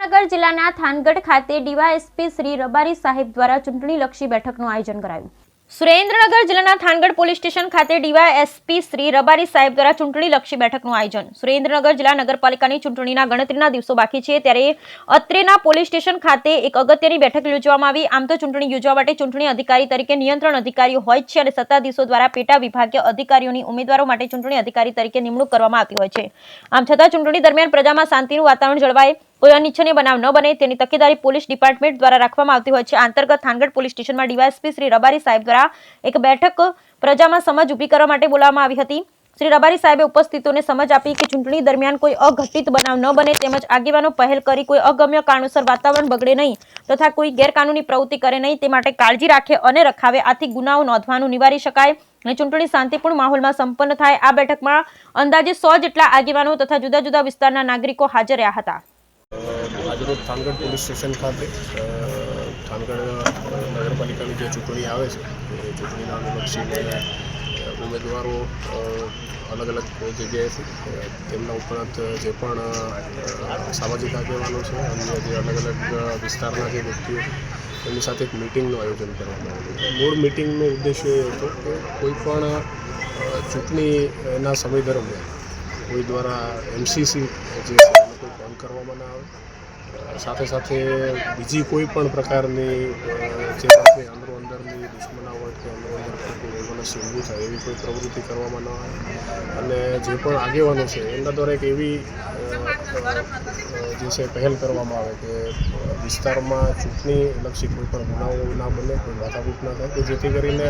સુરેન્દ્રનગર જિલ્લાના થાનગઢ ખાતે ડીવાયએસપી શ્રી રબારી સાહેબ દ્વારા ચૂંટણીલક્ષી બેઠકનું આયોજન કરાયું। સુરેન્દ્રનગર જિલ્લાના થાનગઢ પોલીસ સ્ટેશન ખાતે ડીવાયએસપી શ્રી રબારી સાહેબ દ્વારા ચૂંટણીલક્ષી બેઠકનું આયોજન। સુરેન્દ્રનગર જિલ્લા નગરપાલિકાની ચૂંટણીના ગણતરીના દિવસો બાકી છે ત્યારે અત્રેના પોલીસ સ્ટેશન ખાતે એક અગત્યની બેઠક યોજવામાં આવી। આમ તો ચૂંટણી યોજવા માટે ચૂંટણી અધિકારી તરીકે નિયંત્રણ અધિકારીઓ હોય છે અને સત્તાધીશો દ્વારા પેટા વિભાગીય અધિકારીઓની ઉમેદવારો માટે ચૂંટણી અધિકારી તરીકે નિમણૂક કરવામાં આવતી હોય છે। આમ છતાં ચૂંટણી દરમિયાન પ્રજામાં શાંતિનું વાતાવરણ જળવાય, કોઈ અનિચ્છનીય બનાવ ન બને તેની તકેદારી પોલીસ ડિપાર્ટમેન્ટ દ્વારા રાખવામાં આવતી હોય છે। આ અંતર્ગત થાનગઢ પોલીસ સ્ટેશનમાં ડીવાયએસપી શ્રી રબારી સાહેબ દ્વારા એક બેઠક પ્રજામાં સમજ ઊભી કરવા માટે બોલાવવામાં આવી હતી। શ્રી રબારી સાહેબે ઉપસ્થિતોને સમજ આપી કે ચૂંટણી દરમિયાન કોઈ અઘટિત બનાવ ન બને તેમજ આગેવાનો પહેલ કરી કોઈ અગમ્ય કારણોસર વાતાવરણ બગડે નહીં તથા કોઈ ગેરકાનૂની પ્રવૃત્તિ કરે નહીં તે માટે કાળજી રાખે અને રખાવે, આથી ગુનાઓ નોંધવાનું નિવારી શકાય અને ચૂંટણી શાંતિપૂર્ણ માહોલમાં સંપન્ન થાય। આ બેઠકમાં અંદાજે 100 જેટલા આગેવાનો તથા જુદા જુદા વિસ્તારના નાગરિકો હાજર રહ્યા હતા। આજરોજ થાનગઢ પોલીસ સ્ટેશન ખાતે થાનગઢ નગરપાલિકાની જે ચૂંટણી આવે છે એ ચૂંટણીના અનુલક્ષીને ઉમેદવારો અલગ અલગ જગ્યાએથી તેમના ઉપરાંત જે પણ સામાજિક આગેવાનો છે, અન્ય જે અલગ અલગ વિસ્તારના જે વ્યક્તિઓ છે એમની સાથે એક મિટિંગનું આયોજન કરવામાં આવ્યું। મૂળ મિટિંગનો ઉદ્દેશ્ય એ હતો કે કોઈ પણ ચૂંટણીના સમય દરમિયાન કોઈ દ્વારા MCC જે છે એને કોઈ ફોન કરવામાં ના આવે, સાથે સાથે બીજી કોઈ પણ પ્રકારની જે સાથે અંદરની દુશ્મનાવટ કે અંદર વૈમનસ્ય ઊભું થાય એવી કોઈ પ્રવૃત્તિ કરવામાં ન આવે અને જે પણ આગેવાનો છે એમના દ્વારા એક એવી જે છે પહેલ કરવામાં આવે કે વિસ્તારમાં ચૂંટણીલક્ષી કોઈ પણ ગુનાઓ ના બને, કોઈ માથાકૂટ ના થાય કે જેથી કરીને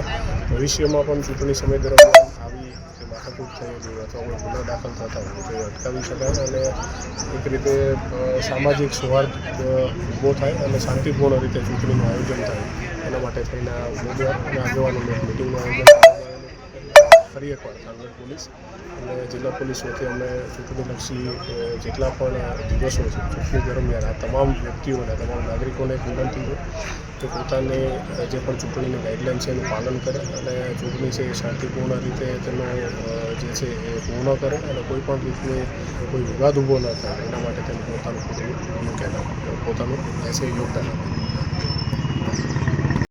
ભવિષ્યમાં પણ ચૂંટણી સમય દરમિયાન આવી માથાકૂટ થયેલી અથવા કોઈ ગુના દાખલ થતા હોય તો એ અટકાવી શકાય અને એક રીતે સામાજિક સૌહાર્દ ઊભો થાય અને શાંતિપૂર્ણ રીતે ચૂંટણીનું આયોજન થાય એના માટે થઈને ઉમેદવાર અને આગેવાનોનું એક મિટિંગનું આયોજન કરવામાં આવેલું। ફરી એકવાર થાનગઢ પોલીસ અને જિલ્લા પોલીસ વતી અમે ચૂંટણીલક્ષી જેટલા પણ દિવસો છે ચૂંટણી દરમિયાન આ તમામ વ્યક્તિઓને, તમામ નાગરિકોને એક વિનંતી હોય કે પોતાની જે પણ ચૂંટણીની ગાઈડલાઇન છે એનું પાલન કરે અને ચૂંટણી છે એ શાંતિપૂર્ણ રીતે તેનો જે છે એ પૂર્ણ કરે અને કોઈ પણ રીતની કોઈ વિવાદ ઊભો ન થાય એના માટે તેને પોતાનું યોગદાન આપે।